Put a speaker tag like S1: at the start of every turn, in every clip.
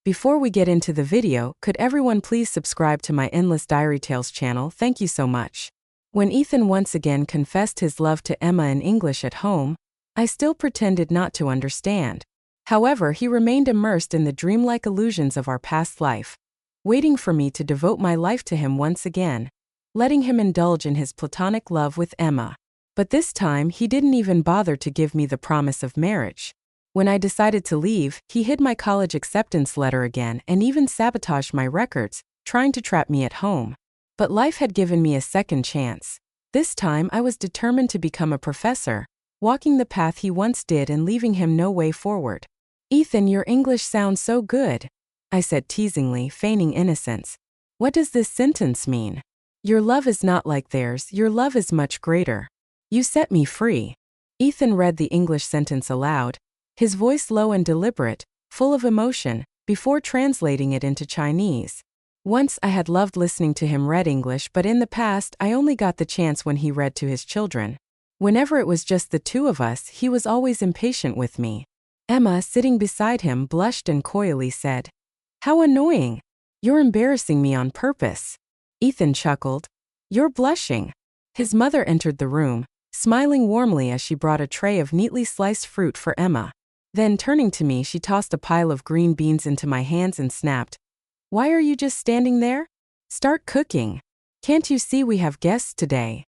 S1: Before we get into the video, could everyone please subscribe to my Endless Diary Tales channel? Thank you so much. When Ethan once again confessed his love to Emma in English at home, I still pretended not to understand. However, he remained immersed in the dreamlike illusions of our past life, waiting for me to devote my life to him once again, letting him indulge in his platonic love with Emma. But this time, he didn't even bother to give me the promise of marriage. When I decided to leave, he hid my college acceptance letter again and even sabotaged my records, trying to trap me at home. But life had given me a second chance. This time I was determined to become a professor, walking the path he once did and leaving him no way forward. "Ethan, your English sounds so good," I said teasingly, feigning innocence. "What does this sentence mean?" "Your love is not like theirs, your love is much greater. You set me free." Ethan read the English sentence aloud, his voice low and deliberate, full of emotion, before translating it into Chinese. Once I had loved listening to him read English, but in the past I only got the chance when he read to his children. Whenever it was just the two of us, he was always impatient with me. Emma, sitting beside him, blushed and coyly said, "How annoying. You're embarrassing me on purpose." Ethan chuckled. "You're blushing." His mother entered the room, smiling warmly as she brought a tray of neatly sliced fruit for Emma. Then, turning to me, she tossed a pile of green beans into my hands and snapped, "Why are you just standing there? Start cooking. Can't you see we have guests today?"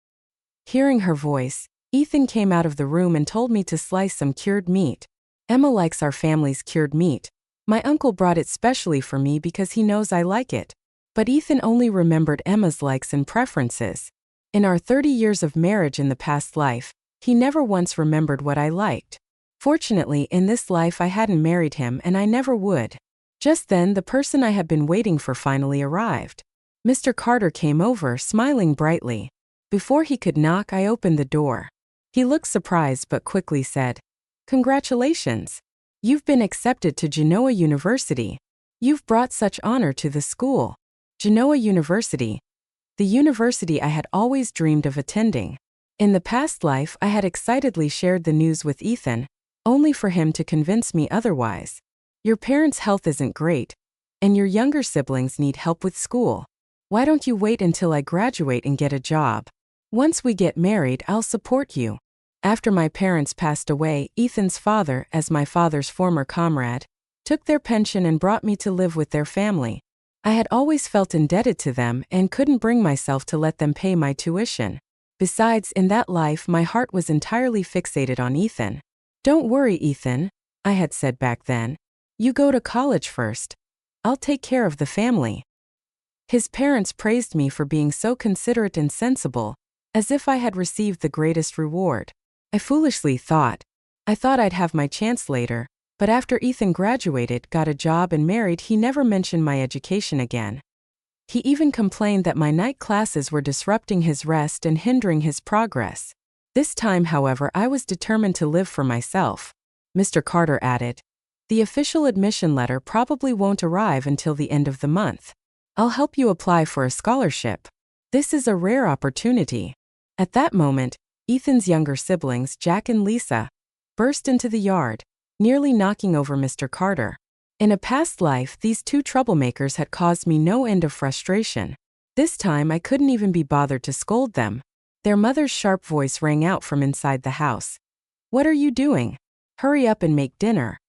S1: Hearing her voice, Ethan came out of the room and told me to slice some cured meat. Emma likes our family's cured meat. My uncle brought it specially for me because he knows I like it. But Ethan only remembered Emma's likes and preferences. In our 30 years of marriage in the past life, he never once remembered what I liked. Fortunately, in this life I hadn't married him and I never would. Just then, the person I had been waiting for finally arrived. Mr. Carter came over, smiling brightly. Before he could knock, I opened the door. He looked surprised but quickly said, "Congratulations. You've been accepted to Genoa University. You've brought such honor to the school." Genoa University. The university I had always dreamed of attending. In the past life, I had excitedly shared the news with Ethan, only for him to convince me otherwise. "Your parents' health isn't great, and your younger siblings need help with school. Why don't you wait until I graduate and get a job? Once we get married, I'll support you." After my parents passed away, Ethan's father, as my father's former comrade, took their pension and brought me to live with their family. I had always felt indebted to them and couldn't bring myself to let them pay my tuition. Besides, in that life, my heart was entirely fixated on Ethan. "Don't worry, Ethan," I had said back then. "You go to college first. I'll take care of the family." His parents praised me for being so considerate and sensible, as if I had received the greatest reward. I foolishly thought. I thought I'd have my chance later, but after Ethan graduated, got a job and married, he never mentioned my education again. He even complained that my night classes were disrupting his rest and hindering his progress. This time, however, I was determined to live for myself. Mr. Carter added, "The official admission letter probably won't arrive until the end of the month. I'll help you apply for a scholarship. This is a rare opportunity." At that moment, Ethan's younger siblings, Jack and Lisa, burst into the yard, nearly knocking over Mr. Carter. In a past life, these two troublemakers had caused me no end of frustration. This time, I couldn't even be bothered to scold them. Their mother's sharp voice rang out from inside the house. "What are you doing? Hurry up and make dinner.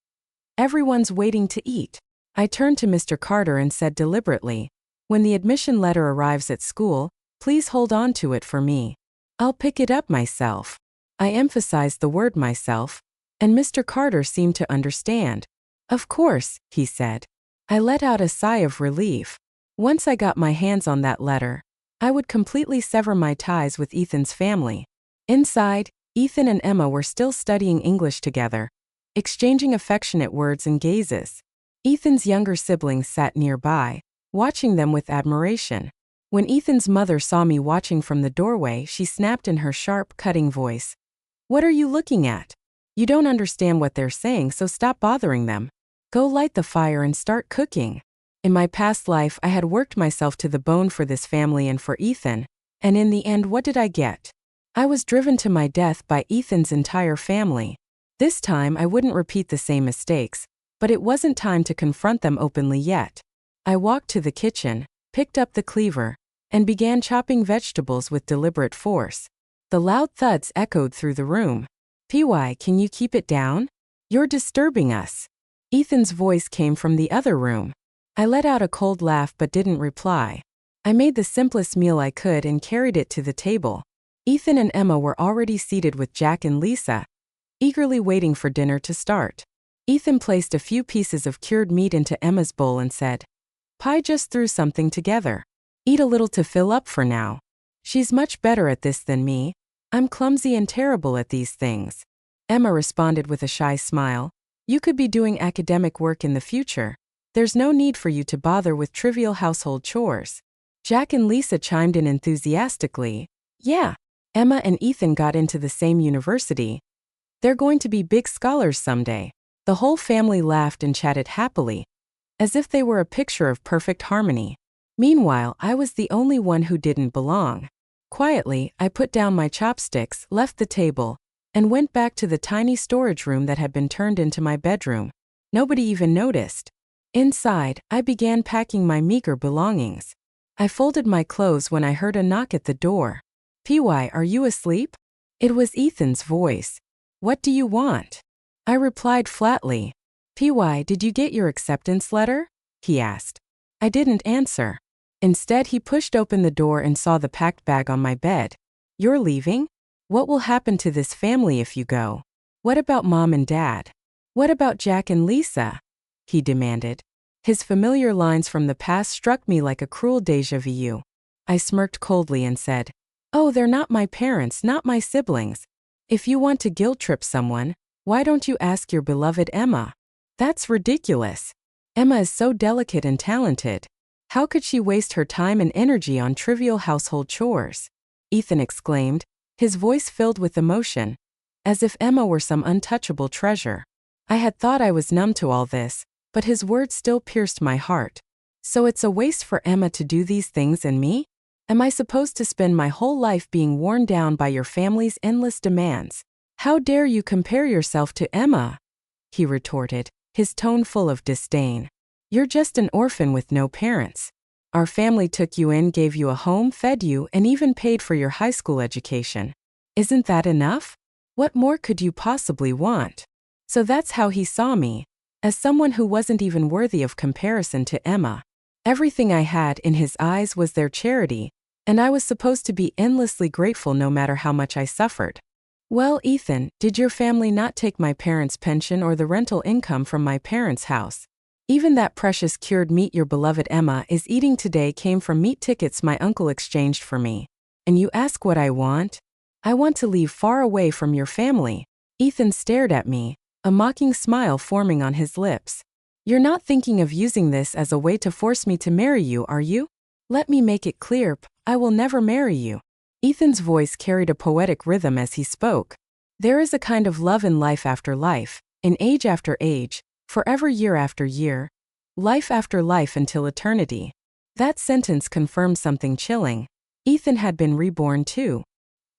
S1: Everyone's waiting to eat." I turned to Mr. Carter and said deliberately, "When the admission letter arrives at school, please hold on to it for me. I'll pick it up myself." I emphasized the word myself, and Mr. Carter seemed to understand. "Of course," he said. I let out a sigh of relief. Once I got my hands on that letter, I would completely sever my ties with Ethan's family. Inside, Ethan and Emma were still studying English together, exchanging affectionate words and gazes. Ethan's younger siblings sat nearby, watching them with admiration. When Ethan's mother saw me watching from the doorway, she snapped in her sharp, cutting voice, "What are you looking at? You don't understand what they're saying, so stop bothering them. Go light the fire and start cooking." In my past life, I had worked myself to the bone for this family and for Ethan, and in the end, what did I get? I was driven to my death by Ethan's entire family. This time, I wouldn't repeat the same mistakes. But it wasn't time to confront them openly yet. I walked to the kitchen, picked up the cleaver, and began chopping vegetables with deliberate force. The loud thuds echoed through the room. "PY, can you keep it down? You're disturbing us." Ethan's voice came from the other room. I let out a cold laugh but didn't reply. I made the simplest meal I could and carried it to the table. Ethan and Emma were already seated with Jack and Lisa, eagerly waiting for dinner to start. Ethan placed a few pieces of cured meat into Emma's bowl and said, "Pi just threw something together. Eat a little to fill up for now. She's much better at this than me. I'm clumsy and terrible at these things." Emma responded with a shy smile. "You could be doing academic work in the future. There's no need for you to bother with trivial household chores." Jack and Lisa chimed in enthusiastically. "Yeah, Emma and Ethan got into the same university. They're going to be big scholars someday." The whole family laughed and chatted happily, as if they were a picture of perfect harmony. Meanwhile, I was the only one who didn't belong. Quietly, I put down my chopsticks, left the table, and went back to the tiny storage room that had been turned into my bedroom. Nobody even noticed. Inside, I began packing my meager belongings. I folded my clothes when I heard a knock at the door. "PY, are you asleep?" It was Ethan's voice. "What do you want?" I replied flatly. "PY, did you get your acceptance letter?" he asked. I didn't answer. Instead, he pushed open the door and saw the packed bag on my bed. "You're leaving? What will happen to this family if you go? What about Mom and Dad? What about Jack and Lisa?" he demanded. His familiar lines from the past struck me like a cruel déjà vu. I smirked coldly and said, "Oh, they're not my parents, not my siblings. If you want to guilt trip someone, why don't you ask your beloved Emma?" "That's ridiculous. Emma is so delicate and talented. How could she waste her time and energy on trivial household chores?" Ethan exclaimed, his voice filled with emotion, as if Emma were some untouchable treasure. I had thought I was numb to all this, but his words still pierced my heart. "So it's a waste for Emma to do these things and me? Am I supposed to spend my whole life being worn down by your family's endless demands? How dare you compare yourself to Emma?" he retorted, his tone full of disdain. "You're just an orphan with no parents. Our family took you in, gave you a home, fed you, and even paid for your high school education. Isn't that enough? What more could you possibly want?" So that's how he saw me, as someone who wasn't even worthy of comparison to Emma. Everything I had in his eyes was their charity, and I was supposed to be endlessly grateful no matter how much I suffered. "Well, Ethan, did your family not take my parents' pension or the rental income from my parents' house? Even that precious cured meat your beloved Emma is eating today came from meat tickets my uncle exchanged for me. And you ask what I want? I want to leave far away from your family." Ethan stared at me, a mocking smile forming on his lips. "You're not thinking of using this as a way to force me to marry you, are you? Let me make it clear, I will never marry you." Ethan's voice carried a poetic rhythm as he spoke. "There is a kind of love in life after life, in age after age, forever year after year, life after life until eternity." That sentence confirmed something chilling. Ethan had been reborn too.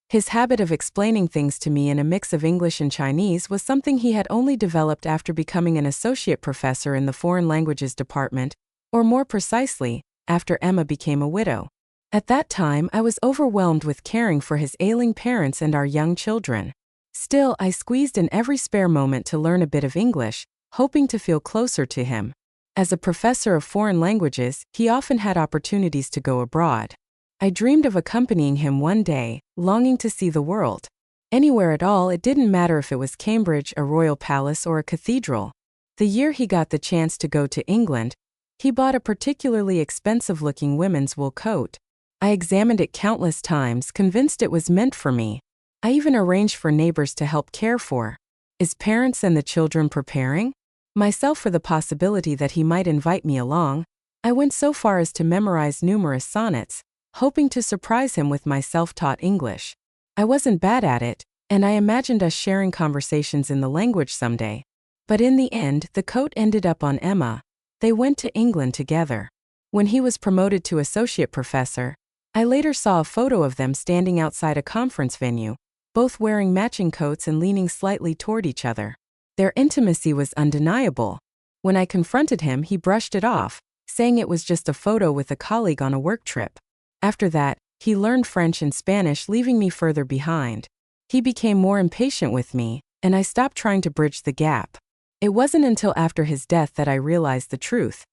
S1: His habit of explaining things to me in a mix of English and Chinese was something he had only developed after becoming an associate professor in the foreign languages department, or more precisely, after Emma became a widow. At that time, I was overwhelmed with caring for his ailing parents and our young children. Still, I squeezed in every spare moment to learn a bit of English, hoping to feel closer to him. As a professor of foreign languages, he often had opportunities to go abroad. I dreamed of accompanying him one day, longing to see the world. Anywhere at all, it didn't matter if it was Cambridge, a royal palace, or a cathedral. The year he got the chance to go to England, he bought a particularly expensive-looking women's wool coat. I examined it countless times, convinced it was meant for me. I even arranged for neighbors to help care for his parents and the children, preparing myself for the possibility that he might invite me along. I went so far as to memorize numerous sonnets, hoping to surprise him with my self-taught English. I wasn't bad at it, and I imagined us sharing conversations in the language someday. But in the end, the coat ended up on Emma. They went to England together. When he was promoted to associate professor, I later saw a photo of them standing outside a conference venue, both wearing matching coats and leaning slightly toward each other. Their intimacy was undeniable. When I confronted him, he brushed it off, saying it was just a photo with a colleague on a work trip. After that, he learned French and Spanish, leaving me further behind. He became more impatient with me, and I stopped trying to bridge the gap. It wasn't until after his death that I realized the truth.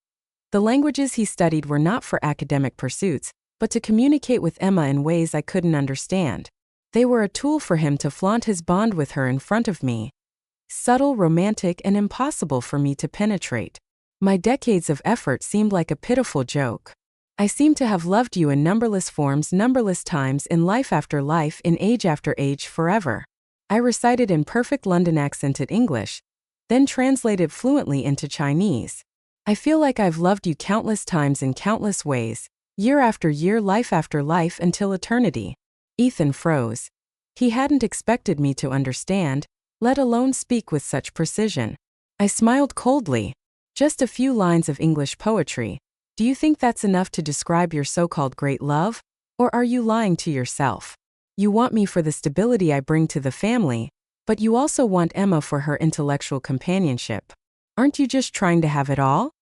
S1: The languages he studied were not for academic pursuits, but to communicate with Emma in ways I couldn't understand. They were a tool for him to flaunt his bond with her in front of me. Subtle, romantic, and impossible for me to penetrate. My decades of effort seemed like a pitiful joke. I seem to have loved you in numberless forms, numberless times, in life after life, in age after age, forever. I recited in perfect London accented English, then translated fluently into Chinese. I feel like I've loved you countless times in countless ways, year after year, life after life, until eternity. Ethan froze. He hadn't expected me to understand, let alone speak with such precision. I smiled coldly. Just a few lines of English poetry. Do you think that's enough to describe your so-called great love? Or are you lying to yourself? You want me for the stability I bring to the family, but you also want Emma for her intellectual companionship. Aren't you just trying to have it all?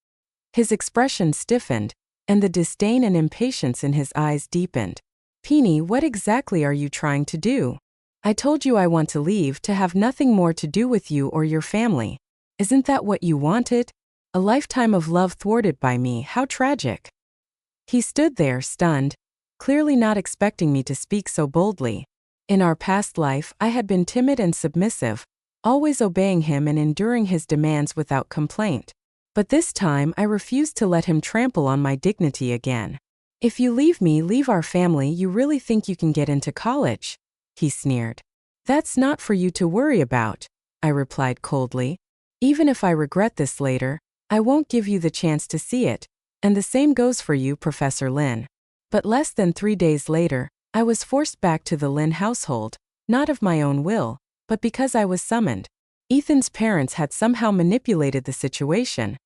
S1: His expression stiffened, and the disdain and impatience in his eyes deepened. Peony, what exactly are you trying to do? I told you I want to leave, to have nothing more to do with you or your family. Isn't that what you wanted? A lifetime of love thwarted by me, how tragic. He stood there, stunned, clearly not expecting me to speak so boldly. In our past life, I had been timid and submissive, always obeying him and enduring his demands without complaint. But this time, I refused to let him trample on my dignity again. If you leave me, leave our family, you really think you can get into college? He sneered. That's not for you to worry about, I replied coldly. Even if I regret this later, I won't give you the chance to see it, and the same goes for you, Professor Lin. But less than 3 days later, I was forced back to the Lin household, not of my own will, but because I was summoned. Ethan's parents had somehow manipulated the situation,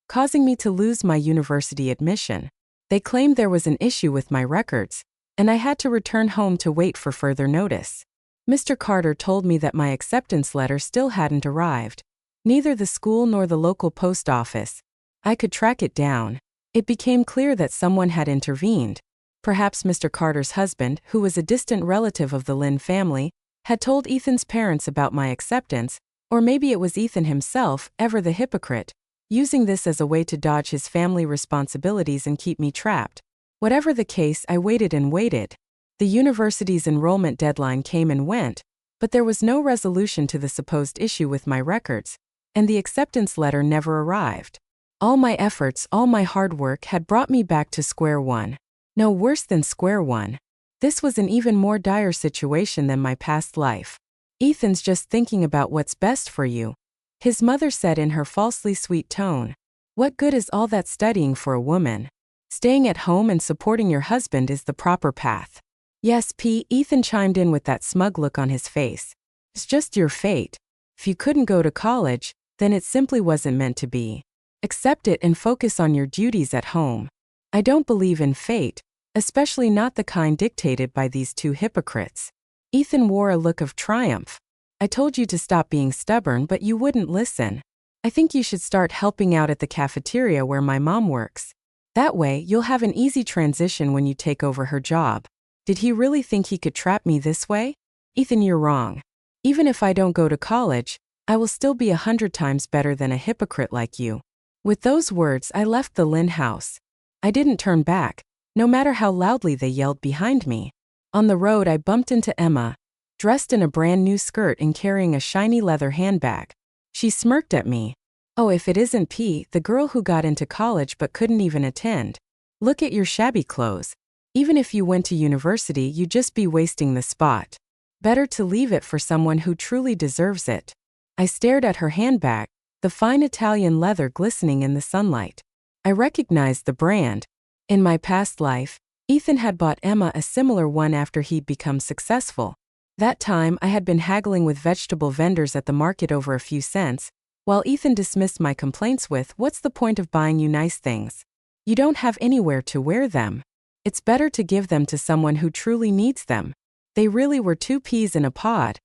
S1: causing me to lose my university admission. They claimed there was an issue with my records, and I had to return home to wait for further notice. Mr. Carter told me that my acceptance letter still hadn't arrived. Neither the school nor the local post office. I could track it down. It became clear that someone had intervened. Perhaps Mr. Carter's husband, who was a distant relative of the Lin family, had told Ethan's parents about my acceptance, or maybe it was Ethan himself, ever the hypocrite, using this as a way to dodge his family responsibilities and keep me trapped. Whatever the case, I waited and waited. The university's enrollment deadline came and went, but there was no resolution to the supposed issue with my records, and the acceptance letter never arrived. All my efforts, all my hard work had brought me back to square one. No, worse than square one. This was an even more dire situation than my past life. Ethan's just thinking about what's best for you, his mother said in her falsely sweet tone. What good is all that studying for a woman? Staying at home and supporting your husband is the proper path. Yes, P. Ethan chimed in with that smug look on his face. It's just your fate. If you couldn't go to college, then it simply wasn't meant to be. Accept it and focus on your duties at home. I don't believe in fate, especially not the kind dictated by these two hypocrites. Ethan wore a look of triumph. I told you to stop being stubborn, but you wouldn't listen. I think you should start helping out at the cafeteria where my mom works. That way, you'll have an easy transition when you take over her job. Did he really think he could trap me this way? Ethan, you're wrong. Even if I don't go to college, I will still be 100 times better than a hypocrite like you. With those words, I left the Lin house. I didn't turn back, no matter how loudly they yelled behind me. On the road, I bumped into Emma, dressed in a brand new skirt and carrying a shiny leather handbag. She smirked at me. Oh, if it isn't P, the girl who got into college but couldn't even attend. Look at your shabby clothes. Even if you went to university, you'd just be wasting the spot. Better to leave it for someone who truly deserves it. I stared at her handbag, the fine Italian leather glistening in the sunlight. I recognized the brand. In my past life, Ethan had bought Emma a similar one after he'd become successful. That time, I had been haggling with vegetable vendors at the market over a few cents, while Ethan dismissed my complaints with, "What's the point of buying you nice things? You don't have anywhere to wear them. It's better to give them to someone who truly needs them." They really were two peas in a pod,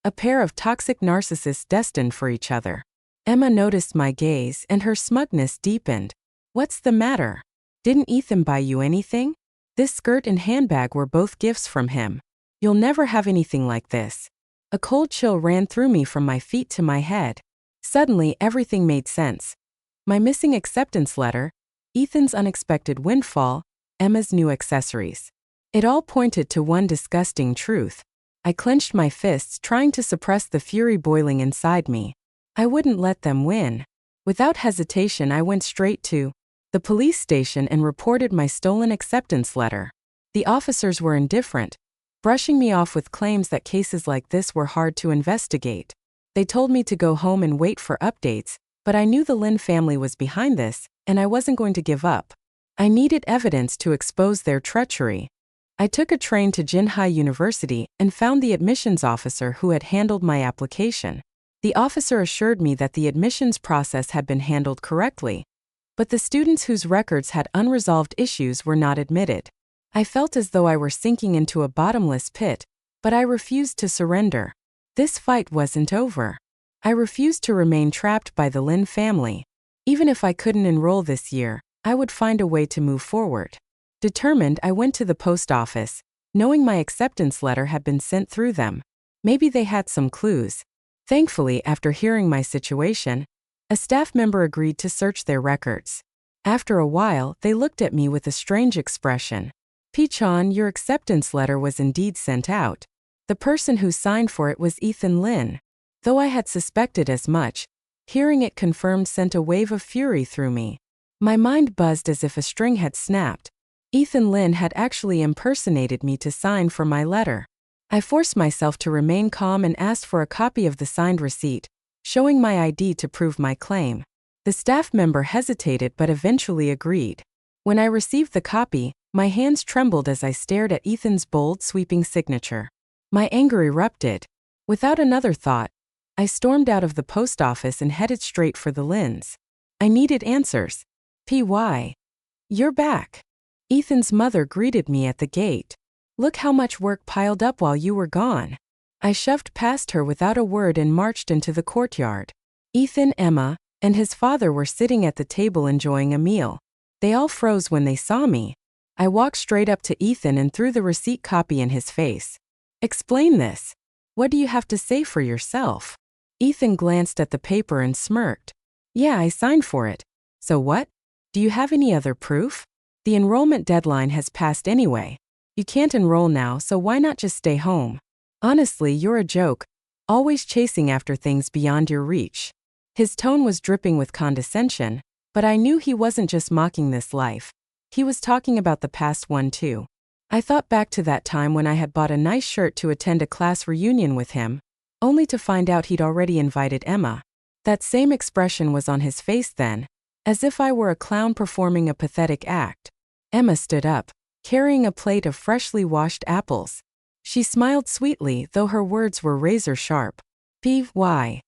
S1: a pair of toxic narcissists destined for each other. Emma noticed my gaze and her smugness deepened. What's the matter? Didn't Ethan buy you anything? This skirt and handbag were both gifts from him. You'll never have anything like this. A cold chill ran through me from my feet to my head. Suddenly, everything made sense. My missing acceptance letter, Ethan's unexpected windfall, Emma's new accessories. It all pointed to one disgusting truth. I clenched my fists, trying to suppress the fury boiling inside me. I wouldn't let them win. Without hesitation, I went straight to the police station and reported my stolen acceptance letter. The officers were indifferent, brushing me off with claims that cases like this were hard to investigate. They told me to go home and wait for updates, but I knew the Lin family was behind this, and I wasn't going to give up. I needed evidence to expose their treachery. I took a train to Jinhai University and found the admissions officer who had handled my application. The officer assured me that the admissions process had been handled correctly, but the students whose records had unresolved issues were not admitted. I felt as though I were sinking into a bottomless pit, but I refused to surrender. This fight wasn't over. I refused to remain trapped by the Lin family. Even if I couldn't enroll this year, I would find a way to move forward. Determined, I went to the post office, knowing my acceptance letter had been sent through them. Maybe they had some clues. Thankfully, after hearing my situation, a staff member agreed to search their records. After a while, they looked at me with a strange expression. P-chan, your acceptance letter was indeed sent out. The person who signed for it was Ethan Lin. Though I had suspected as much, hearing it confirmed sent a wave of fury through me. My mind buzzed as if a string had snapped. Ethan Lin had actually impersonated me to sign for my letter. I forced myself to remain calm and asked for a copy of the signed receipt, showing my ID to prove my claim. The staff member hesitated but eventually agreed. When I received the copy, my hands trembled as I stared at Ethan's bold, sweeping signature. My anger erupted. Without another thought, I stormed out of the post office and headed straight for the Lins. I needed answers. P.Y. You're back. Ethan's mother greeted me at the gate. Look how much work piled up while you were gone. I shoved past her without a word and marched into the courtyard. Ethan, Emma, and his father were sitting at the table enjoying a meal. They all froze when they saw me. I walked straight up to Ethan and threw the receipt copy in his face. Explain this. What do you have to say for yourself? Ethan glanced at the paper and smirked. Yeah, I signed for it. So what? Do you have any other proof? The enrollment deadline has passed anyway. You can't enroll now, so why not just stay home? Honestly, you're a joke, always chasing after things beyond your reach. His tone was dripping with condescension, but I knew he wasn't just mocking this life. He was talking about the past one too. I thought back to that time when I had bought a nice shirt to attend a class reunion with him, only to find out he'd already invited Emma. That same expression was on his face then, as if I were a clown performing a pathetic act. Emma stood up, carrying a plate of freshly washed apples. She smiled sweetly, though her words were razor-sharp. P.Y.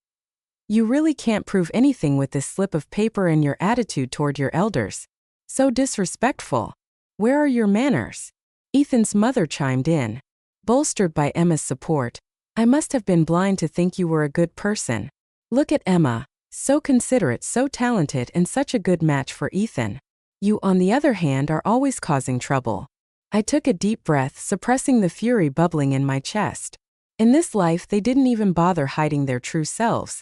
S1: You really can't prove anything with this slip of paper and your attitude toward your elders. So disrespectful. Where are your manners? Ethan's mother chimed in. Bolstered by Emma's support, I must have been blind to think you were a good person. Look at Emma, so considerate, so talented, and such a good match for Ethan. You, on the other hand, are always causing trouble. I took a deep breath, suppressing the fury bubbling in my chest. In this life, they didn't even bother hiding their true selves.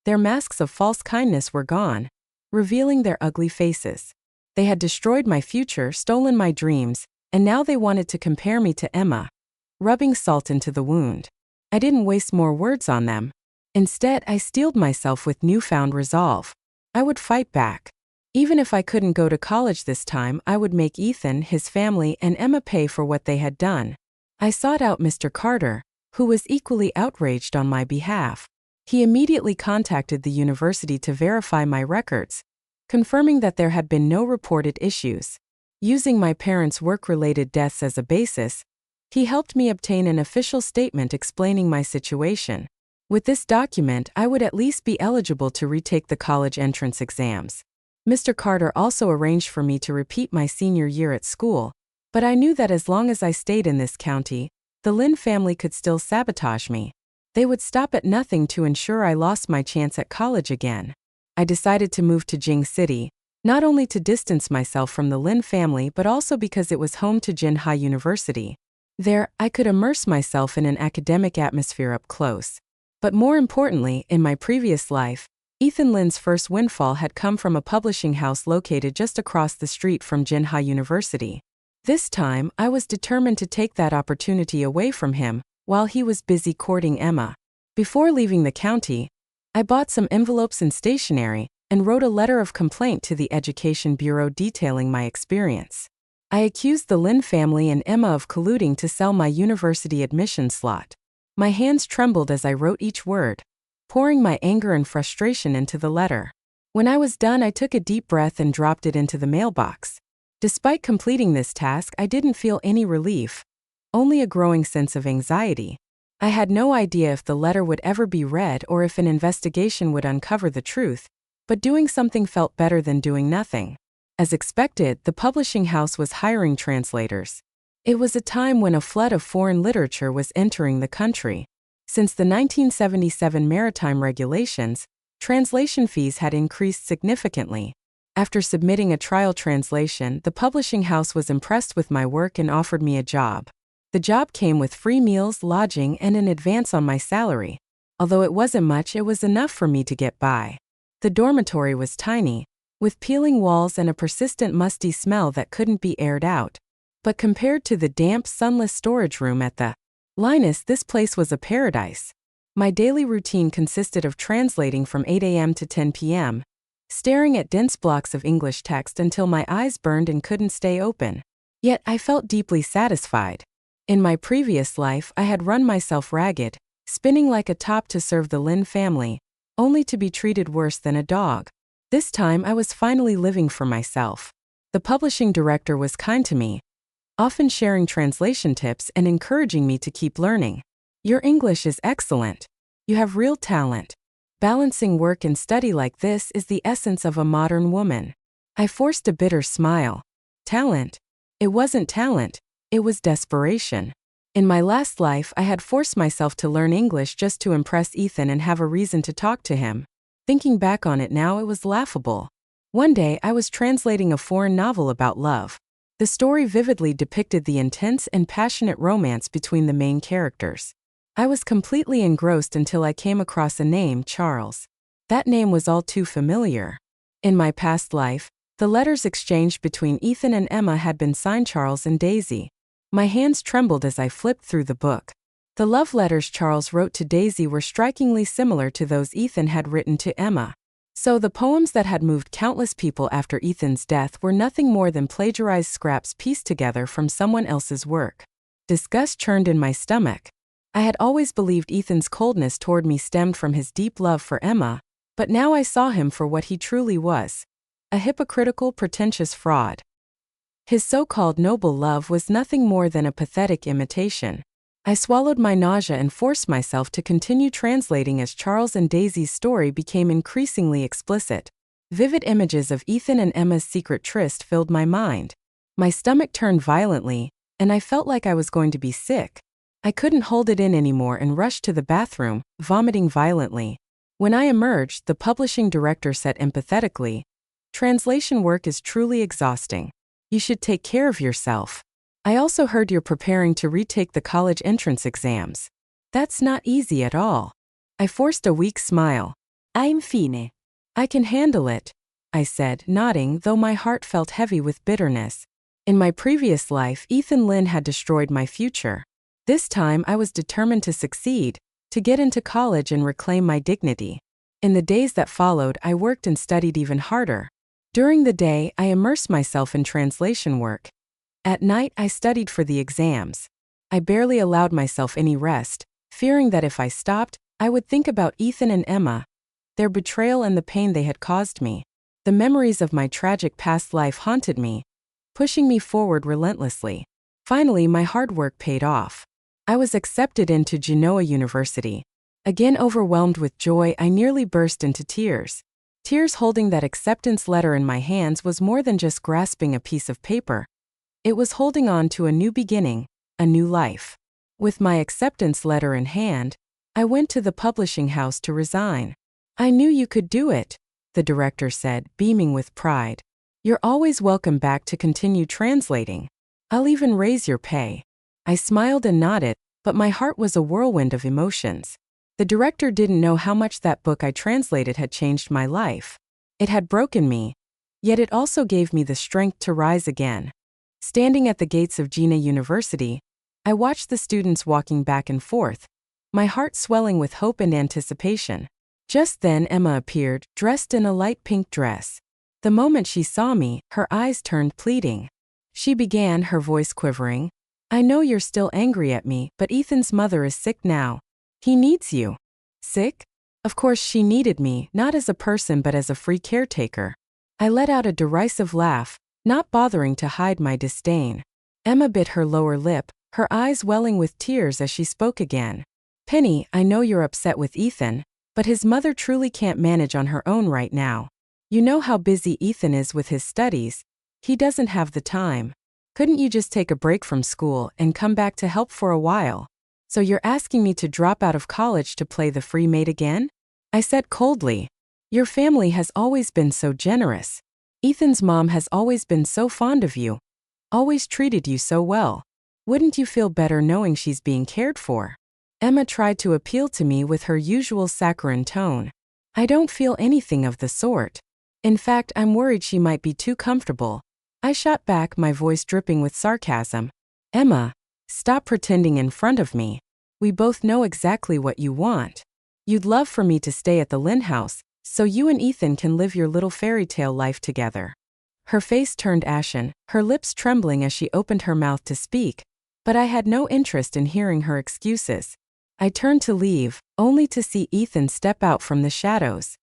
S1: Their masks of false kindness were gone, revealing their ugly faces. They had destroyed my future, stolen my dreams, and now they wanted to compare me to Emma, rubbing salt into the wound. I didn't waste more words on them. Instead, I steeled myself with newfound resolve. I would fight back. Even if I couldn't go to college this time, I would make Ethan, his family, and Emma pay for what they had done. I sought out Mr. Carter, who was equally outraged on my behalf. He immediately contacted the university to verify my records, confirming that there had been no reported issues. Using my parents' work-related deaths as a basis, he helped me obtain an official statement explaining my situation. With this document, I would at least be eligible to retake the college entrance exams. Mr. Carter also arranged for me to repeat my senior year at school, but I knew that as long as I stayed in this county, the Lin family could still sabotage me. They would stop at nothing to ensure I lost my chance at college again. I decided to move to Jing City, not only to distance myself from the Lin family but also because it was home to Jinhai University. There, I could immerse myself in an academic atmosphere up close. But more importantly, in my previous life, Ethan Lin's first windfall had come from a publishing house located just across the street from Jinhai University. This time, I was determined to take that opportunity away from him, while he was busy courting Emma. Before leaving the county, I bought some envelopes and stationery, and wrote a letter of complaint to the Education Bureau detailing my experience. I accused the Lin family and Emma of colluding to sell my university admission slot. My hands trembled as I wrote each word, pouring my anger and frustration into the letter. When I was done, I took a deep breath and dropped it into the mailbox. Despite completing this task, I didn't feel any relief, only a growing sense of anxiety. I had no idea if the letter would ever be read or if an investigation would uncover the truth, but doing something felt better than doing nothing. As expected, the publishing house was hiring translators. It was a time when a flood of foreign literature was entering the country. Since the 1977 maritime regulations, translation fees had increased significantly. After submitting a trial translation, the publishing house was impressed with my work and offered me a job. The job came with free meals, lodging, and an advance on my salary. Although it wasn't much, it was enough for me to get by. The dormitory was tiny, with peeling walls and a persistent musty smell that couldn't be aired out. But compared to the damp, sunless storage room at the Linus, this place was a paradise. My daily routine consisted of translating from 8 a.m. to 10 p.m., staring at dense blocks of English text until my eyes burned and couldn't stay open. Yet I felt deeply satisfied. In my previous life, I had run myself ragged, spinning like a top to serve the Lin family, only to be treated worse than a dog. This time I was finally living for myself. The publishing director was kind to me, often sharing translation tips and encouraging me to keep learning. "Your English is excellent. You have real talent. Balancing work and study like this is the essence of a modern woman." I forced a bitter smile. Talent? It wasn't talent, it was desperation. In my last life, I had forced myself to learn English just to impress Ethan and have a reason to talk to him. Thinking back on it now, it was laughable. One day, I was translating a foreign novel about love. The story vividly depicted the intense and passionate romance between the main characters. I was completely engrossed until I came across a name, Charles. That name was all too familiar. In my past life, the letters exchanged between Ethan and Emma had been signed Charles and Daisy. My hands trembled as I flipped through the book. The love letters Charles wrote to Daisy were strikingly similar to those Ethan had written to Emma. So the poems that had moved countless people after Ethan's death were nothing more than plagiarized scraps pieced together from someone else's work. Disgust churned in my stomach. I had always believed Ethan's coldness toward me stemmed from his deep love for Emma, but now I saw him for what he truly was: a hypocritical, pretentious fraud. His so-called noble love was nothing more than a pathetic imitation. I swallowed my nausea and forced myself to continue translating as Charles and Daisy's story became increasingly explicit. Vivid images of Ethan and Emma's secret tryst filled my mind. My stomach turned violently, and I felt like I was going to be sick. I couldn't hold it in anymore and rushed to the bathroom, vomiting violently. When I emerged, the publishing director said empathetically, "Translation work is truly exhausting. You should take care of yourself. I also heard you're preparing to retake the college entrance exams. That's not easy at all." I forced a weak smile. "I'm fine. I can handle it," I said, nodding, though my heart felt heavy with bitterness. In my previous life, Ethan Lin had destroyed my future. This time, I was determined to succeed, to get into college and reclaim my dignity. In the days that followed, I worked and studied even harder. During the day, I immersed myself in translation work. At night, I studied for the exams. I barely allowed myself any rest, fearing that if I stopped, I would think about Ethan and Emma, their betrayal and the pain they had caused me. The memories of my tragic past life haunted me, pushing me forward relentlessly. Finally, my hard work paid off. I was accepted into Genoa University. Again overwhelmed with joy, I nearly burst into tears. Tears holding that acceptance letter in my hands was more than just grasping a piece of paper. It was holding on to a new beginning, a new life. With my acceptance letter in hand, I went to the publishing house to resign. I knew you could do it, the director said, beaming with pride. You're always welcome back to continue translating. I'll even raise your pay. I smiled and nodded, but my heart was a whirlwind of emotions. The director didn't know how much that book I translated had changed my life. It had broken me, yet it also gave me the strength to rise again. Standing at the gates of Jena University, I watched the students walking back and forth, my heart swelling with hope and anticipation. Just then Emma appeared, dressed in a light pink dress. The moment she saw me, her eyes turned pleading. She began, her voice quivering. I know you're still angry at me, but Ethan's mother is sick now. He needs you. Sick? Of course she needed me, not as a person but as a free caretaker. I let out a derisive laugh, not bothering to hide my disdain. Emma bit her lower lip, her eyes welling with tears as she spoke again. Penny, I know you're upset with Ethan, but his mother truly can't manage on her own right now. You know how busy Ethan is with his studies. He doesn't have the time. Couldn't you just take a break from school and come back to help for a while? So you're asking me to drop out of college to play the free maid again? I said coldly. Your family has always been so generous. Ethan's mom has always been so fond of you. Always treated you so well. Wouldn't you feel better knowing she's being cared for? Emma tried to appeal to me with her usual saccharine tone. I don't feel anything of the sort. In fact, I'm worried she might be too comfortable. I shot back, my voice dripping with sarcasm. Emma, stop pretending in front of me. We both know exactly what you want. You'd love for me to stay at the Lynn house, so you and Ethan can live your little fairy tale life together. Her face turned ashen, her lips trembling as she opened her mouth to speak, but I had no interest in hearing her excuses. I turned to leave, only to see Ethan step out from the shadows.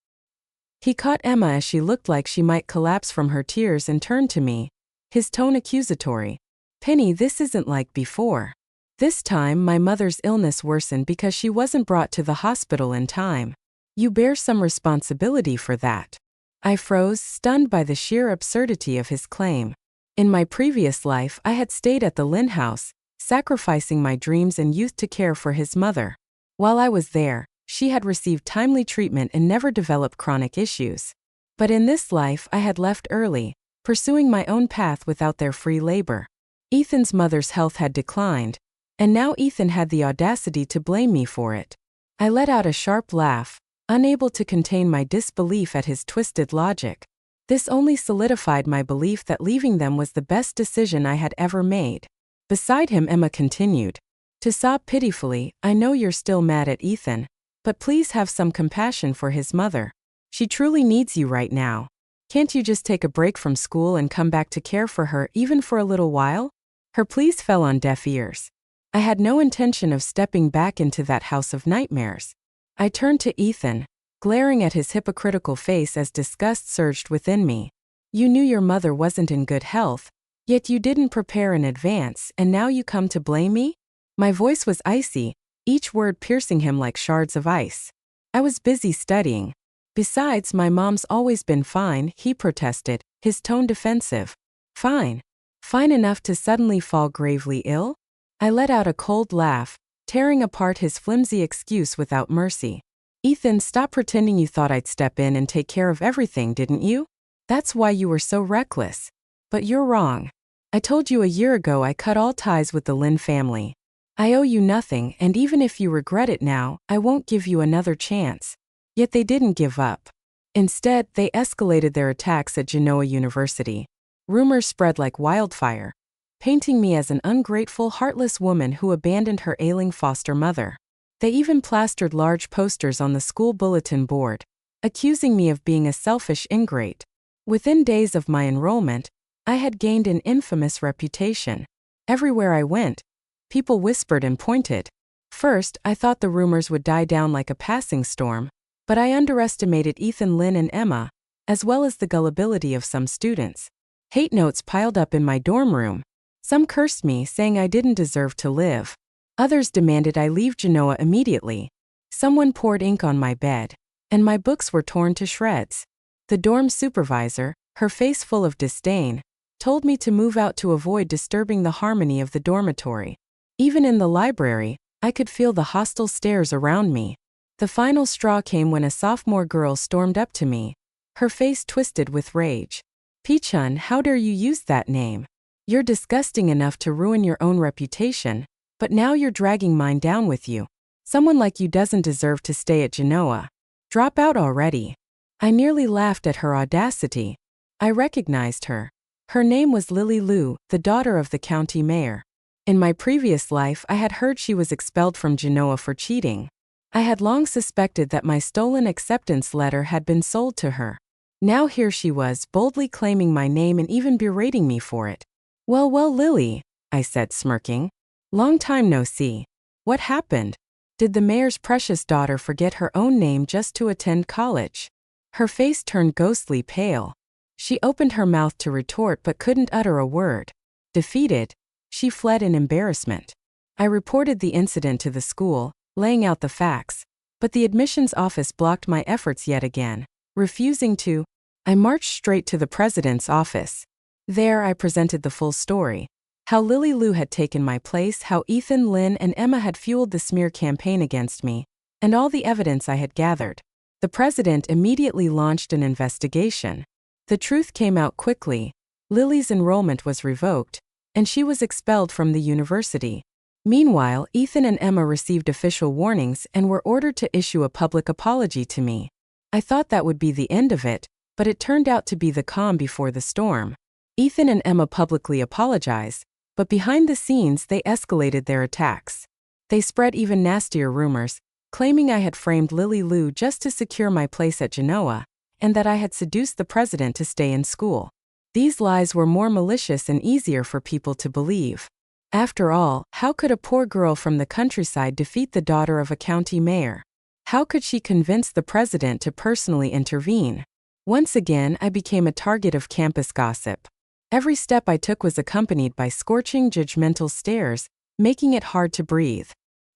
S1: He caught Emma as she looked like she might collapse from her tears and turned to me, his tone accusatory. Penny, this isn't like before. This time my mother's illness worsened because she wasn't brought to the hospital in time. You bear some responsibility for that. I froze, stunned by the sheer absurdity of his claim. In my previous life I had stayed at the Lynn house, sacrificing my dreams and youth to care for his mother. While I was there, she had received timely treatment and never developed chronic issues. But in this life I had left early, pursuing my own path without their free labor. Ethan's mother's health had declined, and now Ethan had the audacity to blame me for it. I let out a sharp laugh, unable to contain my disbelief at his twisted logic. This only solidified my belief that leaving them was the best decision I had ever made. Beside him, Emma continued to sob pitifully. I know you're still mad at Ethan, but please have some compassion for his mother. She truly needs you right now. Can't you just take a break from school and come back to care for her even for a little while? Her pleas fell on deaf ears. I had no intention of stepping back into that house of nightmares. I turned to Ethan, glaring at his hypocritical face as disgust surged within me. You knew your mother wasn't in good health, yet you didn't prepare in advance, and now you come to blame me? My voice was icy, each word piercing him like shards of ice. I was busy studying. Besides, my mom's always been fine, he protested, his tone defensive. Fine? Fine enough to suddenly fall gravely ill? I let out a cold laugh, tearing apart his flimsy excuse without mercy. Ethan, stop pretending you thought I'd step in and take care of everything, didn't you? That's why you were so reckless. But you're wrong. I told you a year ago I cut all ties with the Lynn family. I owe you nothing, and even if you regret it now, I won't give you another chance. Yet they didn't give up. Instead, they escalated their attacks at Genoa University. Rumors spread like wildfire, painting me as an ungrateful, heartless woman who abandoned her ailing foster mother. They even plastered large posters on the school bulletin board, accusing me of being a selfish ingrate. Within days of my enrollment, I had gained an infamous reputation. Everywhere I went, people whispered and pointed. First, I thought the rumors would die down like a passing storm, but I underestimated Ethan, Lynn, and Emma, as well as the gullibility of some students. Hate notes piled up in my dorm room. Some cursed me, saying I didn't deserve to live. Others demanded I leave Genoa immediately. Someone poured ink on my bed, and my books were torn to shreds. The dorm supervisor, her face full of disdain, told me to move out to avoid disturbing the harmony of the dormitory. Even in the library, I could feel the hostile stares around me. The final straw came when a sophomore girl stormed up to me, her face twisted with rage. "Pichun, how dare you use that name? You're disgusting enough to ruin your own reputation, but now you're dragging mine down with you. Someone like you doesn't deserve to stay at Genoa. Drop out already." I nearly laughed at her audacity. I recognized her. Her name was Lily Lu, the daughter of the county mayor. In my previous life, I had heard she was expelled from Genoa for cheating. I had long suspected that my stolen acceptance letter had been sold to her. Now here she was, boldly claiming my name and even berating me for it. Well, Lily," I said, smirking. "Long time no see. What happened? Did the mayor's precious daughter forget her own name just to attend college?" Her face turned ghostly pale. She opened her mouth to retort but couldn't utter a word. Defeated, she fled in embarrassment. I reported the incident to the school, laying out the facts, but the admissions office blocked my efforts yet again, refusing to. I marched straight to the president's office. There I presented the full story. How Lily Lu had taken my place, how Ethan, Lynn, and Emma had fueled the smear campaign against me, and all the evidence I had gathered. The president immediately launched an investigation. The truth came out quickly. Lily's enrollment was revoked, and she was expelled from the university. Meanwhile, Ethan and Emma received official warnings and were ordered to issue a public apology to me. I thought that would be the end of it, but it turned out to be the calm before the storm. Ethan and Emma publicly apologized, but behind the scenes they escalated their attacks. They spread even nastier rumors, claiming I had framed Lily Lu just to secure my place at Genoa, and that I had seduced the president to stay in school. These lies were more malicious and easier for people to believe. After all, how could a poor girl from the countryside defeat the daughter of a county mayor? How could she convince the president to personally intervene? Once again, I became a target of campus gossip. Every step I took was accompanied by scorching, judgmental stares, making it hard to breathe.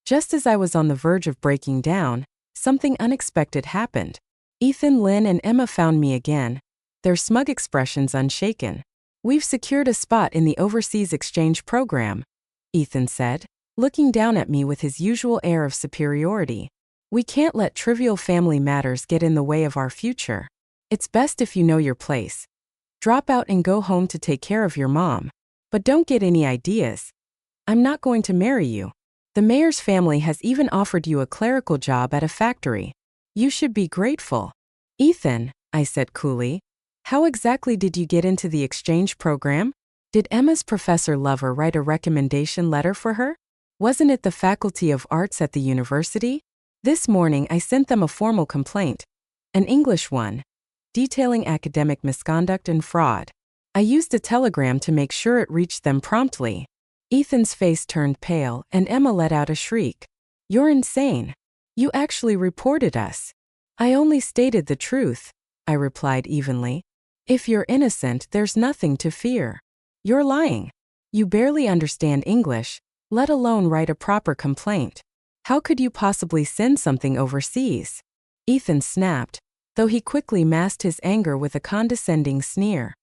S1: Just as I was on the verge of breaking down, something unexpected happened. Ethan, Lynn, and Emma found me again, their smug expressions unshaken. "We've secured a spot in the overseas exchange program," Ethan said, looking down at me with his usual air of superiority. "We can't let trivial family matters get in the way of our future. It's best if you know your place. Drop out and go home to take care of your mom. But don't get any ideas. I'm not going to marry you. The mayor's family has even offered you a clerical job at a factory. You should be grateful." "Ethan," I said coolly, "how exactly did you get into the exchange program? Did Emma's professor lover write a recommendation letter for her? Wasn't it the Faculty of Arts at the university? This morning I sent them a formal complaint, an English one, detailing academic misconduct and fraud. I used a telegram to make sure it reached them promptly." Ethan's face turned pale, and Emma let out a shriek. "You're insane. You actually reported us." "I only stated the truth," I replied evenly. "If you're innocent, there's nothing to fear. You're lying. You barely understand English, let alone write a proper complaint. How could you possibly send something overseas?" Ethan snapped, though he quickly masked his anger with a condescending sneer.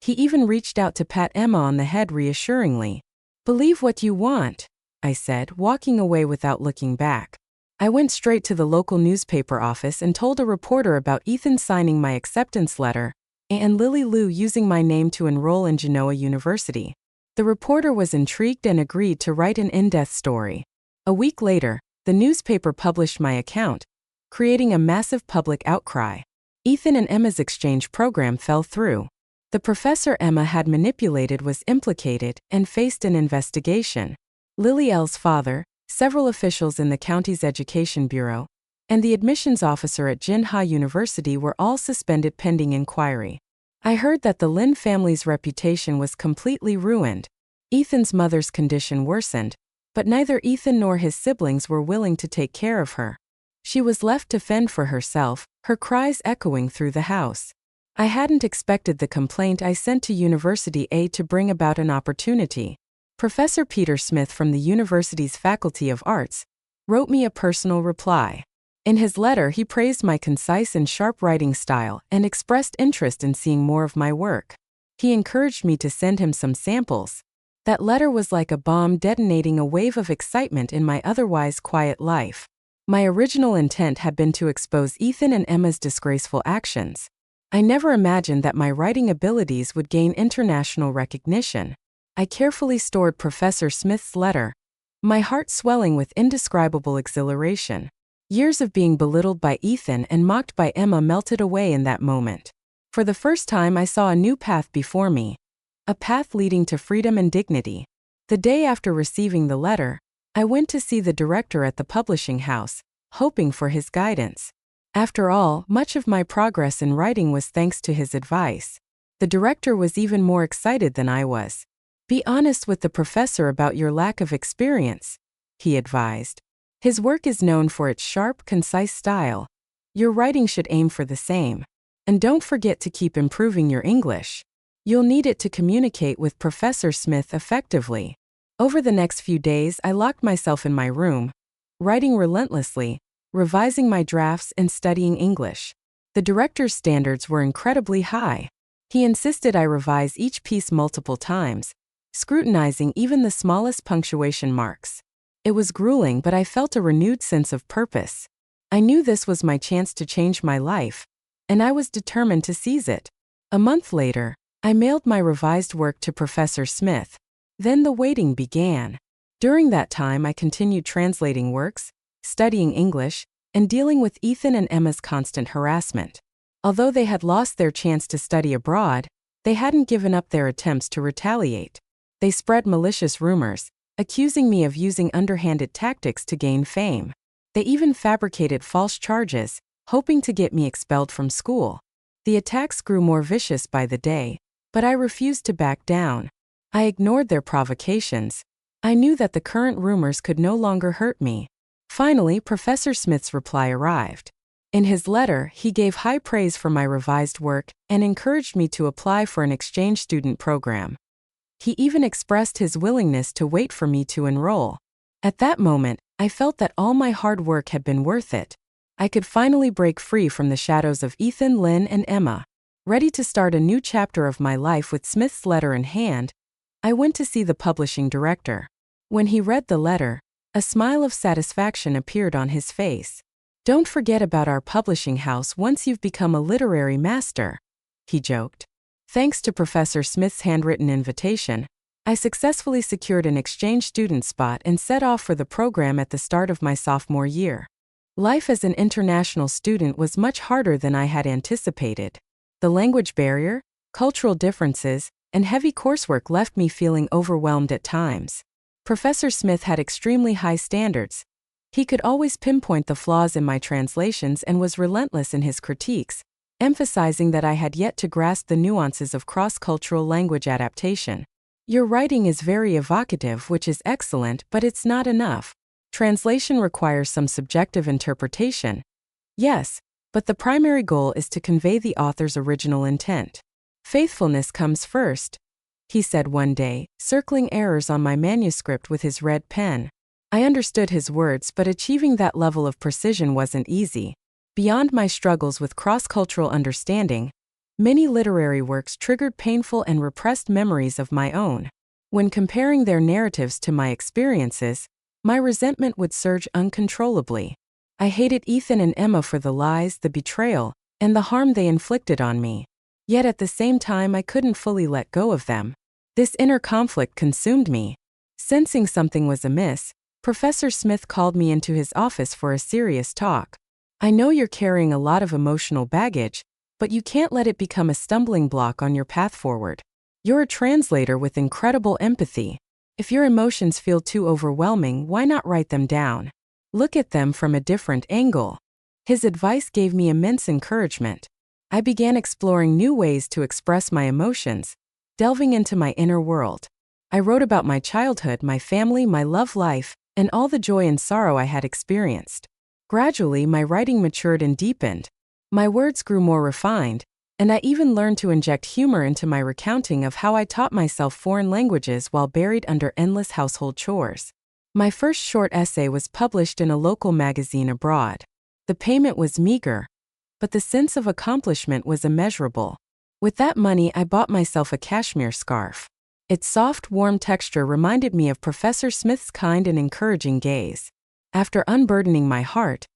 S1: He even reached out to pat Emma on the head reassuringly. "Believe what you want," I said, walking away without looking back. I went straight to the local newspaper office and told a reporter about Ethan signing my acceptance letter and Lily Lu using my name to enroll in Genoa University. The reporter was intrigued and agreed to write an in-depth story. A week later, the newspaper published my account, creating a massive public outcry. Ethan and Emma's exchange program fell through. The professor Emma had manipulated was implicated and faced an investigation. Lily L's father, several officials in the county's education bureau, and the admissions officer at Jinha University were all suspended pending inquiry. I heard that the Lin family's reputation was completely ruined. Ethan's mother's condition worsened, but neither Ethan nor his siblings were willing to take care of her. She was left to fend for herself, her cries echoing through the house. I hadn't expected the complaint I sent to University A to bring about an opportunity. Professor Peter Smith from the university's Faculty of Arts wrote me a personal reply. In his letter, he praised my concise and sharp writing style and expressed interest in seeing more of my work. He encouraged me to send him some samples. That letter was like a bomb detonating a wave of excitement in my otherwise quiet life. My original intent had been to expose Ethan and Emma's disgraceful actions. I never imagined that my writing abilities would gain international recognition. I carefully stored Professor Smith's letter, my heart swelling with indescribable exhilaration. Years of being belittled by Ethan and mocked by Emma melted away in that moment. For the first time, I saw a new path before me, a path leading to freedom and dignity. The day after receiving the letter, I went to see the director at the publishing house, hoping for his guidance. After all, much of my progress in writing was thanks to his advice. The director was even more excited than I was. "Be honest with the professor about your lack of experience," he advised. "His work is known for its sharp, concise style. Your writing should aim for the same. And don't forget to keep improving your English. You'll need it to communicate with Professor Smith effectively." Over the next few days, I locked myself in my room, writing relentlessly, revising my drafts and studying English. The director's standards were incredibly high. He insisted I revise each piece multiple times, scrutinizing even the smallest punctuation marks. It was grueling, but I felt a renewed sense of purpose. I knew this was my chance to change my life, and I was determined to seize it. A month later, I mailed my revised work to Professor Smith. Then the waiting began. During that time, I continued translating works, studying English, and dealing with Ethan and Emma's constant harassment. Although they had lost their chance to study abroad, they hadn't given up their attempts to retaliate. They spread malicious rumors, accusing me of using underhanded tactics to gain fame. They even fabricated false charges, hoping to get me expelled from school. The attacks grew more vicious by the day, but I refused to back down. I ignored their provocations. I knew that the current rumors could no longer hurt me. Finally, Professor Smith's reply arrived. In his letter, he gave high praise for my revised work and encouraged me to apply for an exchange student program. He even expressed his willingness to wait for me to enroll. At that moment, I felt that all my hard work had been worth it. I could finally break free from the shadows of Ethan, Lynn, and Emma. Ready to start a new chapter of my life with Smith's letter in hand, I went to see the publishing director. When he read the letter, a smile of satisfaction appeared on his face. "Don't forget about our publishing house once you've become a literary master," he joked. Thanks to Professor Smith's handwritten invitation, I successfully secured an exchange student spot and set off for the program at the start of my sophomore year. Life as an international student was much harder than I had anticipated. The language barrier, cultural differences, and heavy coursework left me feeling overwhelmed at times. Professor Smith had extremely high standards. He could always pinpoint the flaws in my translations and was relentless in his critiques, emphasizing that I had yet to grasp the nuances of cross-cultural language adaptation. "Your writing is very evocative, which is excellent, but it's not enough. Translation requires some subjective interpretation." "Yes, but the primary goal is to convey the author's original intent. Faithfulness comes first," he said one day, circling errors on my manuscript with his red pen. I understood his words, but achieving that level of precision wasn't easy. Beyond my struggles with cross-cultural understanding, many literary works triggered painful and repressed memories of my own. When comparing their narratives to my experiences, my resentment would surge uncontrollably. I hated Ethan and Emma for the lies, the betrayal, and the harm they inflicted on me. Yet at the same time, I couldn't fully let go of them. This inner conflict consumed me. Sensing something was amiss, Professor Smith called me into his office for a serious talk. "I know you're carrying a lot of emotional baggage, but you can't let it become a stumbling block on your path forward. You're a translator with incredible empathy. If your emotions feel too overwhelming, why not write them down? Look at them from a different angle." His advice gave me immense encouragement. I began exploring new ways to express my emotions, delving into my inner world. I wrote about my childhood, my family, my love life, and all the joy and sorrow I had experienced. Gradually, my writing matured and deepened. My words grew more refined, and I even learned to inject humor into my recounting of how I taught myself foreign languages while buried under endless household chores. My first short essay was published in a local magazine abroad. The payment was meager, but the sense of accomplishment was immeasurable. With that money, I bought myself a cashmere scarf. Its soft, warm texture reminded me of Professor Smith's kind and encouraging gaze. After unburdening my heart,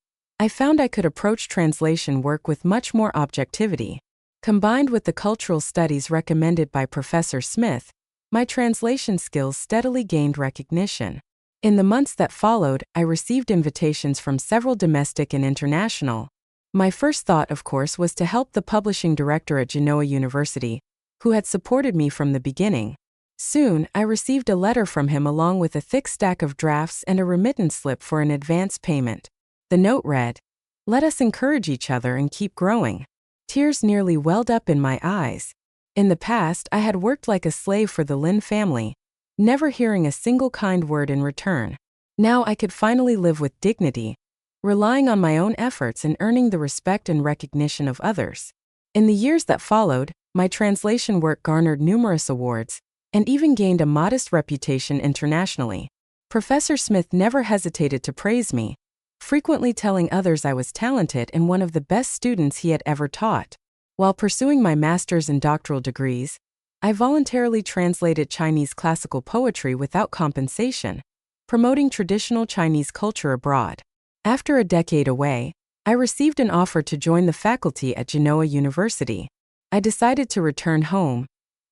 S1: I found I could approach translation work with much more objectivity. Combined with the cultural studies recommended by Professor Smith, my translation skills steadily gained recognition. In the months that followed, I received invitations from several domestic and international. My first thought, of course, was to help the publishing director at Genoa University, who had supported me from the beginning. Soon, I received a letter from him along with a thick stack of drafts and a remittance slip for an advance payment. The note read, "Let us encourage each other and keep growing." Tears nearly welled up in my eyes. In the past, I had worked like a slave for the Lin family, never hearing a single kind word in return. Now I could finally live with dignity, relying on my own efforts and earning the respect and recognition of others. In the years that followed, my translation work garnered numerous awards, and even gained a modest reputation internationally. Professor Smith never hesitated to praise me, frequently telling others I was talented and one of the best students he had ever taught. While pursuing my master's and doctoral degrees, I voluntarily translated Chinese classical poetry without compensation, promoting traditional Chinese culture abroad. After a decade away, I received an offer to join the faculty at Genoa University. I decided to return home,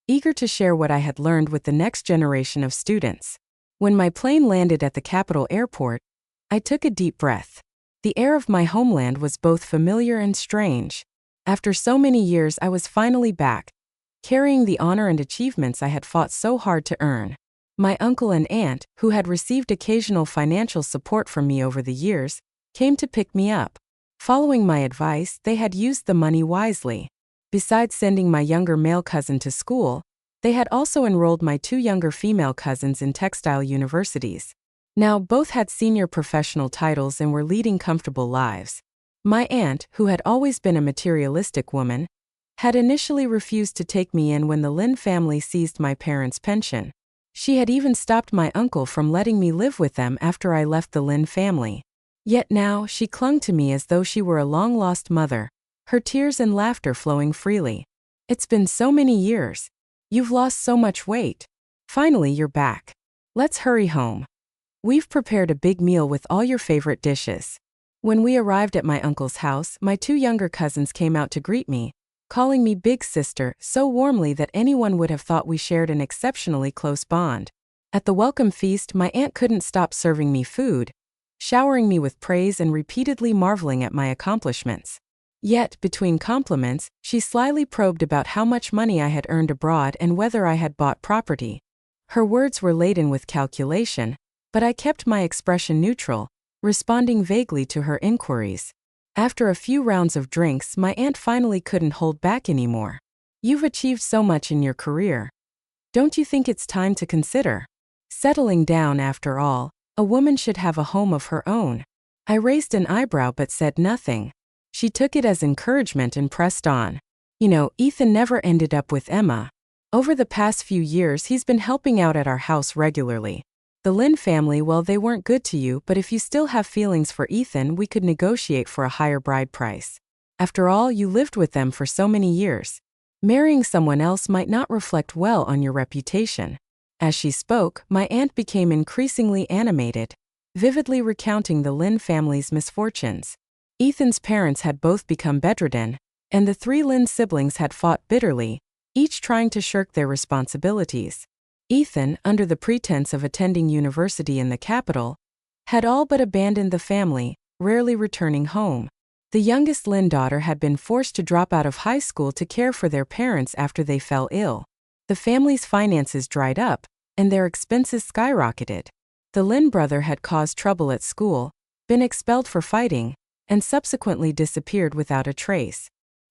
S1: eager to share what I had learned with the next generation of students. When my plane landed at the capital airport, I took a deep breath. The air of my homeland was both familiar and strange. After so many years, I was finally back, carrying the honor and achievements I had fought so hard to earn. My uncle and aunt, who had received occasional financial support from me over the years, came to pick me up. Following my advice, they had used the money wisely. Besides sending my younger male cousin to school, they had also enrolled my two younger female cousins in textile universities. Now both had senior professional titles and were leading comfortable lives. My aunt, who had always been a materialistic woman, had initially refused to take me in when the Lin family seized my parents' pension. She had even stopped my uncle from letting me live with them after I left the Lin family. Yet now she clung to me as though she were a long-lost mother, her tears and laughter flowing freely. "It's been so many years. You've lost so much weight. Finally, you're back. Let's hurry home. We've prepared a big meal with all your favorite dishes." When we arrived at my uncle's house, my two younger cousins came out to greet me, calling me big sister so warmly that anyone would have thought we shared an exceptionally close bond. At the welcome feast, my aunt couldn't stop serving me food, showering me with praise and repeatedly marveling at my accomplishments. Yet, between compliments, she slyly probed about how much money I had earned abroad and whether I had bought property. Her words were laden with calculation, but I kept my expression neutral, responding vaguely to her inquiries. After a few rounds of drinks, my aunt finally couldn't hold back anymore. "You've achieved so much in your career. Don't you think it's time to consider settling down? After all, a woman should have a home of her own." I raised an eyebrow but said nothing. She took it as encouragement and pressed on. "You know, Ethan never ended up with Emma. Over the past few years, he's been helping out at our house regularly. The Lin family, well, they weren't good to you, but if you still have feelings for Ethan, we could negotiate for a higher bride price. After all, you lived with them for so many years. Marrying someone else might not reflect well on your reputation." As she spoke, my aunt became increasingly animated, vividly recounting the Lin family's misfortunes. Ethan's parents had both become bedridden, and the three Lin siblings had fought bitterly, each trying to shirk their responsibilities. Ethan, under the pretense of attending university in the capital, had all but abandoned the family, rarely returning home. The youngest Lin daughter had been forced to drop out of high school to care for their parents after they fell ill. The family's finances dried up, and their expenses skyrocketed. The Lin brother had caused trouble at school, been expelled for fighting, and subsequently disappeared without a trace.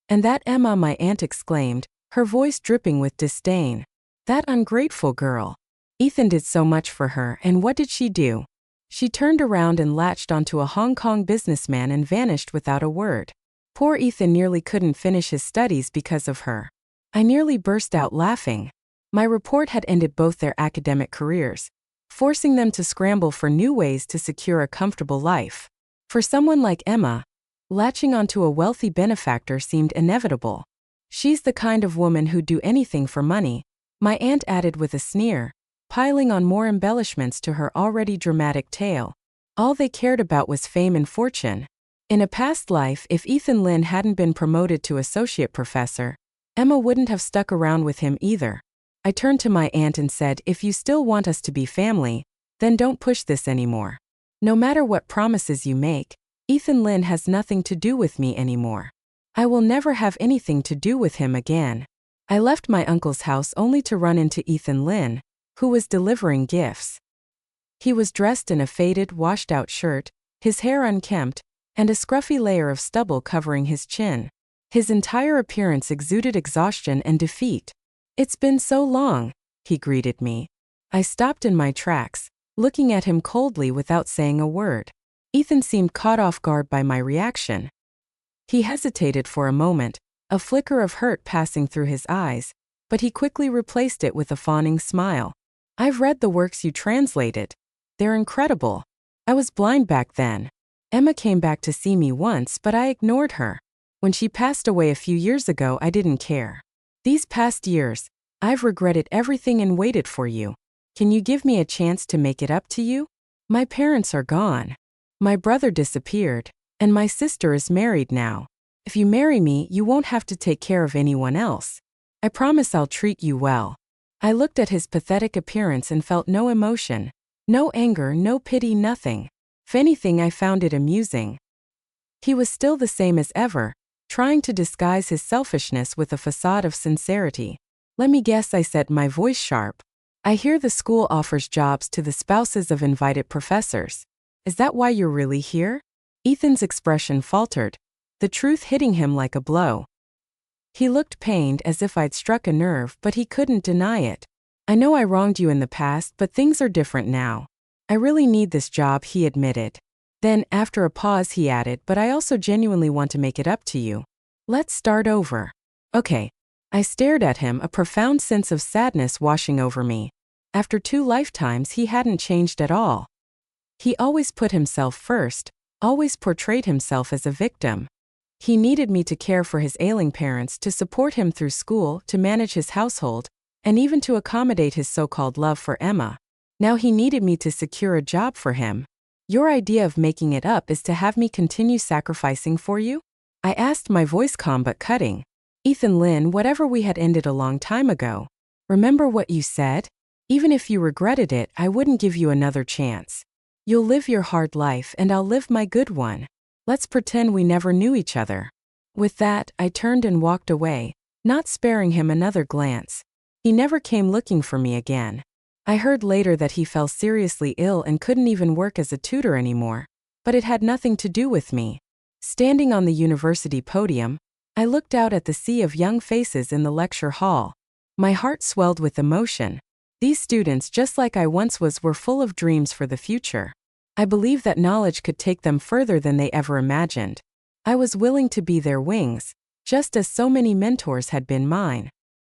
S1: "And that Emma," my aunt exclaimed, her voice dripping with disdain. "That ungrateful girl. Ethan did so much for her, and what did she do? She turned around and latched onto a Hong Kong businessman and vanished without a word. Poor Ethan nearly couldn't finish his studies because of her." I nearly burst out laughing. My report had ended both their academic careers, forcing them to scramble for new ways to secure a comfortable life. For someone like Emma, latching onto a wealthy benefactor seemed inevitable. "She's the kind of woman who'd do anything for money," My aunt added with a sneer, piling on more embellishments to her already dramatic tale. All they cared about was fame and fortune. In a past life, if Ethan Lynn hadn't been promoted to associate professor, Emma wouldn't have stuck around with him either. I turned to my aunt and said, if you still want us to be family, then don't push this anymore. No matter what promises you make, Ethan Lynn has nothing to do with me anymore. I will never have anything to do with him again. I left my uncle's house only to run into Ethan Lynn, who was delivering gifts. He was dressed in a faded, washed-out shirt, his hair unkempt, and a scruffy layer of stubble covering his chin. His entire appearance exuded exhaustion and defeat. "It's been so long," he greeted me. I stopped in my tracks, looking at him coldly without saying a word. Ethan seemed caught off guard by my reaction. He hesitated for a moment, a flicker of hurt passing through his eyes, but he quickly replaced it with a fawning smile. "I've read the works you translated. They're incredible. I was blind back then. Emma came back to see me once, but I ignored her. When she passed away a few years ago, I didn't care. These past years, I've regretted everything and waited for you. Can you give me a chance to make it up to you? My parents are gone. My brother disappeared, and my sister is married now. If you marry me, you won't have to take care of anyone else. I promise I'll treat you well." I looked at his pathetic appearance and felt no emotion. No anger, no pity, nothing. If anything, I found it amusing. He was still the same as ever, trying to disguise his selfishness with a facade of sincerity. "Let me guess," I said, my voice sharp. "I hear the school offers jobs to the spouses of invited professors. Is that why you're really here?" Ethan's expression faltered, the truth hitting him like a blow. He looked pained, as if I'd struck a nerve, but he couldn't deny it. "I know I wronged you in the past, but things are different now. I really need this job," he admitted. Then, after a pause, he added, "But I also genuinely want to make it up to you. Let's start over." "Okay." I stared at him, a profound sense of sadness washing over me. After 2 lifetimes, he hadn't changed at all. He always put himself first, always portrayed himself as a victim. He needed me to care for his ailing parents, to support him through school, to manage his household, and even to accommodate his so-called love for Emma. Now he needed me to secure a job for him. "Your idea of making it up is to have me continue sacrificing for you?" I asked, my voice calm but cutting. "Ethan Lynn, whatever we had ended a long time ago. Remember what you said? Even if you regretted it, I wouldn't give you another chance. You'll live your hard life and I'll live my good one. Let's pretend we never knew each other." With that, I turned and walked away, not sparing him another glance. He never came looking for me again. I heard later that he fell seriously ill and couldn't even work as a tutor anymore, but it had nothing to do with me. Standing on the university podium, I looked out at the sea of young faces in the lecture hall. My heart swelled with emotion. These students, just like I once was, were full of dreams for the future. I believed that knowledge could take them further than they ever imagined. I was willing to be their wings, just as so many mentors had been mine.